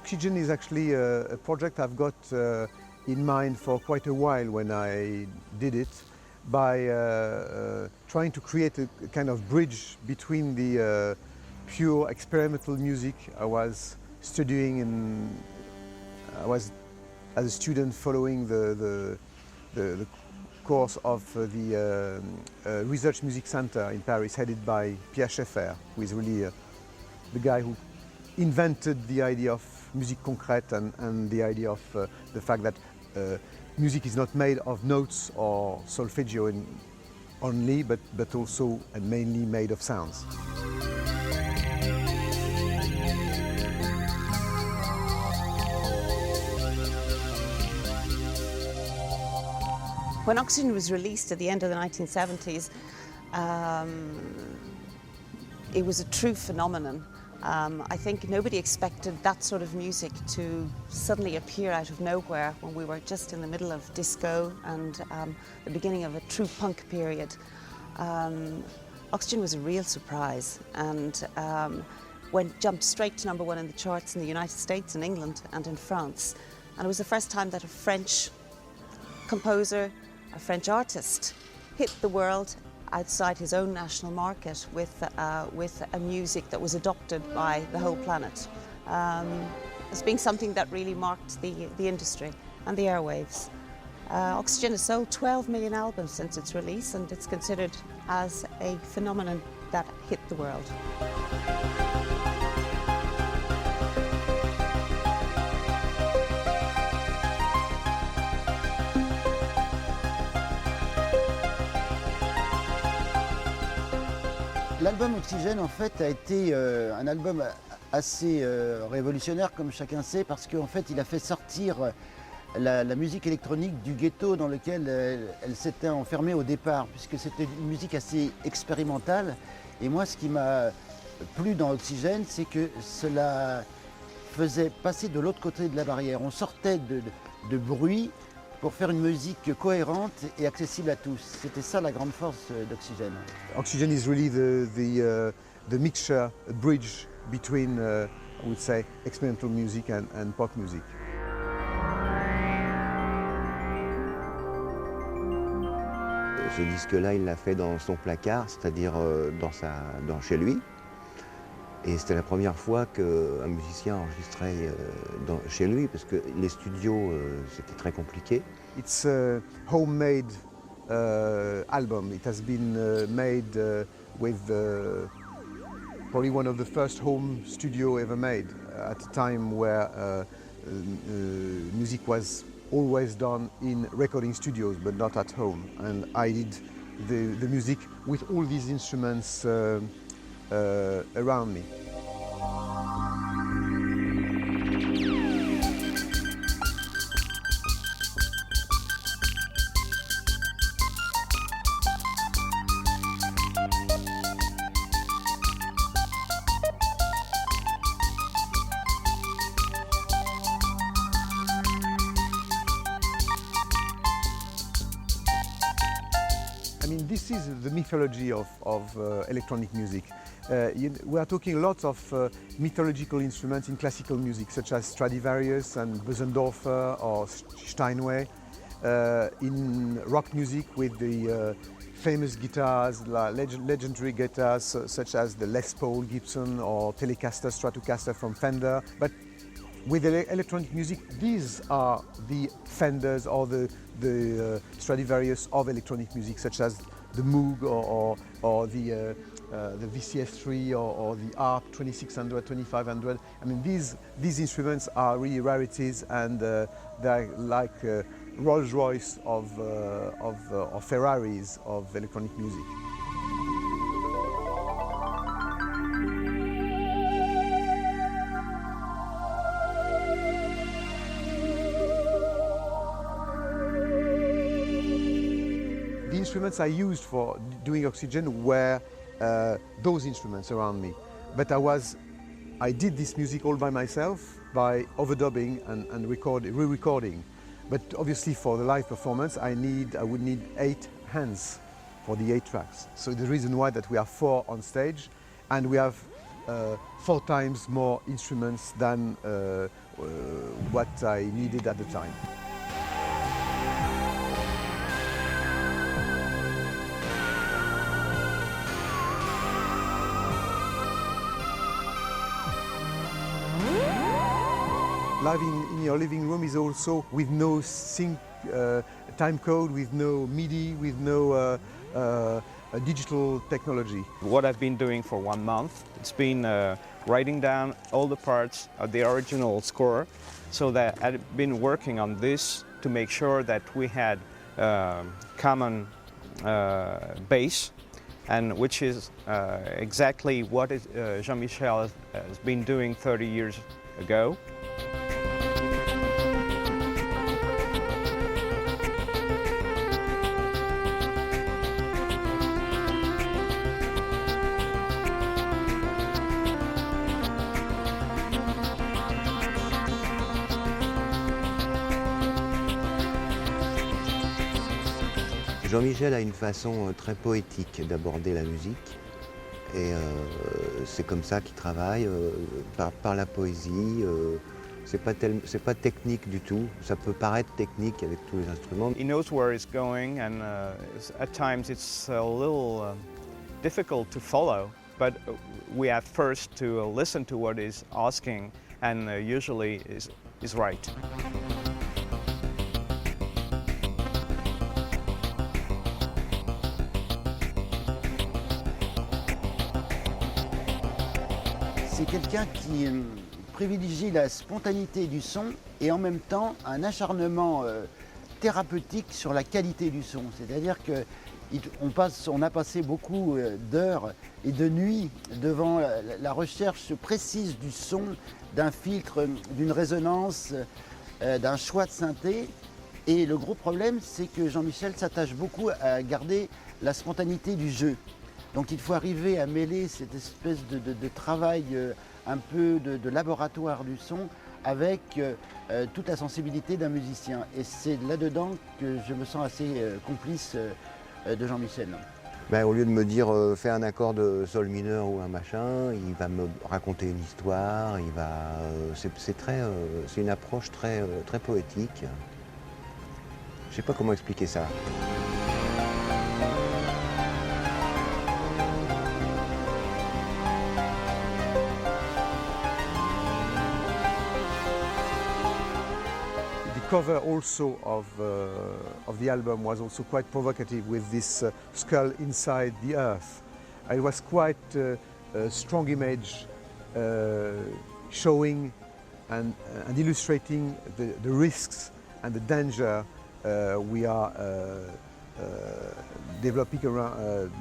Oxygen is actually a project I've got in mind for quite a while when I did it, by trying to create a kind of bridge between the pure experimental music I was studying I was as a student following the course of the Research Music Center in Paris, headed by Pierre Schaeffer, who is really the guy who invented the idea of musique concrète and the idea of the fact that music is not made of notes or solfeggio only, but also and mainly made of sounds. When Oxygen was released at the end of the 1970s, it was a true phenomenon. I think nobody expected that sort of music to suddenly appear out of nowhere when we were just in the middle of disco and the beginning of a true punk period. Oxygen was a real surprise and jumped straight to #1 in the charts in the United States, in England and in France. And it was the first time that a French composer, a French artist, hit the world outside his own national market with a music that was adopted by the whole planet, as being something that really marked the industry and the airwaves. Oxygen has sold 12 million albums since its release, and it's considered as a phenomenon that hit the world. L'album Oxygène, en fait, a été un album assez révolutionnaire, comme chacun sait, parce qu'en fait, il a fait sortir la musique électronique du ghetto dans lequel elle s'était enfermée au départ, puisque c'était une musique assez expérimentale. Et moi, ce qui m'a plu dans Oxygène, c'est que cela faisait passer de l'autre côté de la barrière. On sortait de bruit pour faire une musique cohérente et accessible à tous. C'était ça la grande force d'Oxygène. Oxygen is really the mixture, a bridge between, I would say, experimental music and pop music. Ce disque-là, il l'a fait dans son placard, c'est-à-dire chez lui. Et c'était la première fois qu'un musicien enregistrait chez lui, parce que les studios, c'était très compliqué. It's a homemade album. It has been made with probably one of the first home studio ever made, at a time where music was always done in recording studios, but not at home. And I did the music with all these instruments around me. I mean, this is the mythology of electronic music. We are talking lots of mythological instruments in classical music, such as Stradivarius and Bösendorfer or Steinway. In rock music, with the famous guitars, legendary guitars such as the Les Paul, Gibson or Telecaster, Stratocaster from Fender. But with electronic music, these are the Fenders or the Stradivarius of electronic music, such as the Moog or the VCS3 or the ARP 2600, 2500. I mean, these instruments are really rarities, and they're like Rolls-Royce or Ferraris of electronic music. The instruments I used for doing Oxygen were those instruments around me. But I did this music all by myself by overdubbing and re-recording. But obviously for the live performance I would need 8 hands for the 8 tracks. So the reason why that we are 4 on stage, and we have 4 times more instruments than what I needed at the time. Live in your living room is also with no sync time code, with no MIDI, with no digital technology. What I've been doing for 1 month, it's been writing down all the parts of the original score, so that I've been working on this to make sure that we had common base, and which is exactly what Jean-Michel has been doing 30 years ago. Jean-Michel a une façon très poétique d'aborder la musique et c'est comme ça qu'il travaille, par la poésie. C'est pas technique du tout, ça peut paraître technique avec tous les instruments. He knows where he's going, and at times it's a little difficult to follow, but we have first to listen to what he's asking, and usually is right. C'est quelqu'un qui privilégie la spontanéité du son et en même temps un acharnement thérapeutique sur la qualité du son. C'est-à-dire qu'on a passé beaucoup d'heures et de nuits devant la recherche précise du son, d'un filtre, d'une résonance, d'un choix de synthé. Et le gros problème, c'est que Jean-Michel s'attache beaucoup à garder la spontanéité du jeu. Donc il faut arriver à mêler cette espèce de travail un peu de laboratoire du son avec toute la sensibilité d'un musicien. Et c'est là-dedans que je me sens assez complice de Jean-Michel. Ben, au lieu de me dire fais un accord de sol mineur ou un machin, il va me raconter une histoire, c'est une approche très poétique. Je ne sais pas comment expliquer ça. The cover also of the album was also quite provocative with this skull inside the earth. It was quite a strong image showing and illustrating the risks and the danger we are developing around,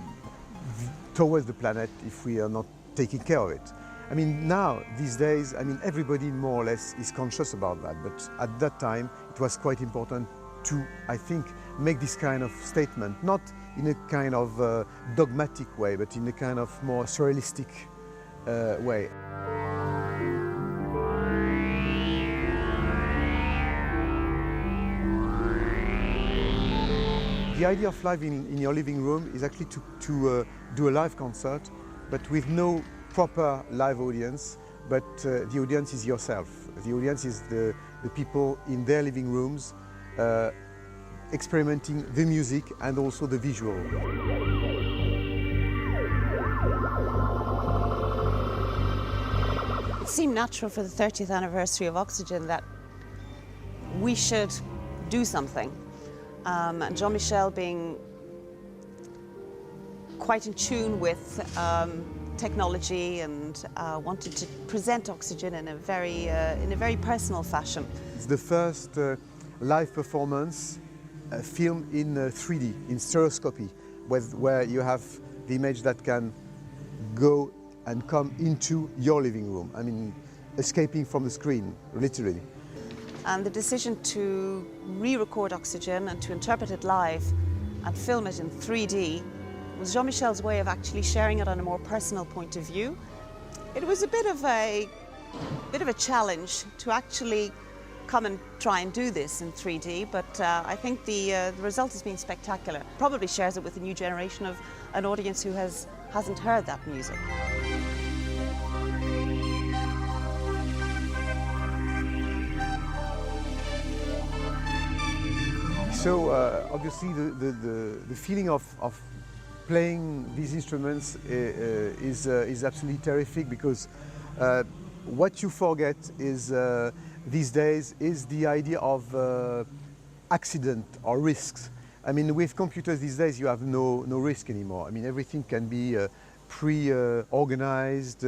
towards the planet if we are not taking care of it. I mean, now, these days, I mean, everybody more or less is conscious about that, but at that time, it was quite important to, I think, make this kind of statement, not in a kind of dogmatic way, but in a kind of more surrealistic way. The idea of live in your living room is actually to do a live concert, but with no proper live audience, but the audience is yourself. The audience is the people in their living rooms experimenting the music and also the visual. It seemed natural for the 30th anniversary of Oxygen that we should do something. And Jean-Michel being quite in tune with technology and wanted to present Oxygen in a very personal fashion. It's the first live performance filmed in 3D, in stereoscopy, where you have the image that can go and come into your living room. I mean, escaping from the screen, literally. And the decision to re-record Oxygen and to interpret it live and film it in 3D was Jean-Michel's way of actually sharing it on a more personal point of view. It was a bit of a challenge to actually come and try and do this in 3D, but I think the result has been spectacular. Probably shares it with a new generation of an audience who hasn't heard that music. So obviously the feeling of playing these instruments is absolutely terrific, because what you forget is these days is the idea of accident or risks. I mean, with computers these days you have no risk anymore. I mean, everything can be pre-organized,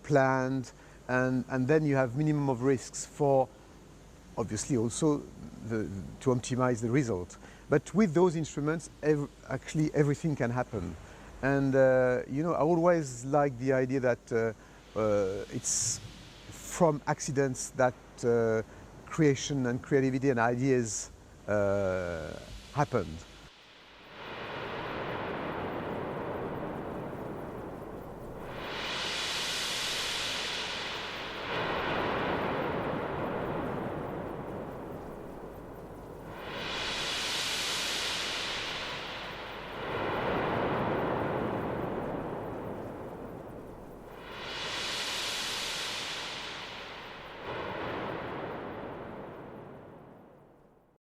planned, and then you have minimum of risks for obviously also to optimize the result. But with those instruments, actually everything can happen. And you know, I always like the idea that it's from accidents that creation and creativity and ideas happened.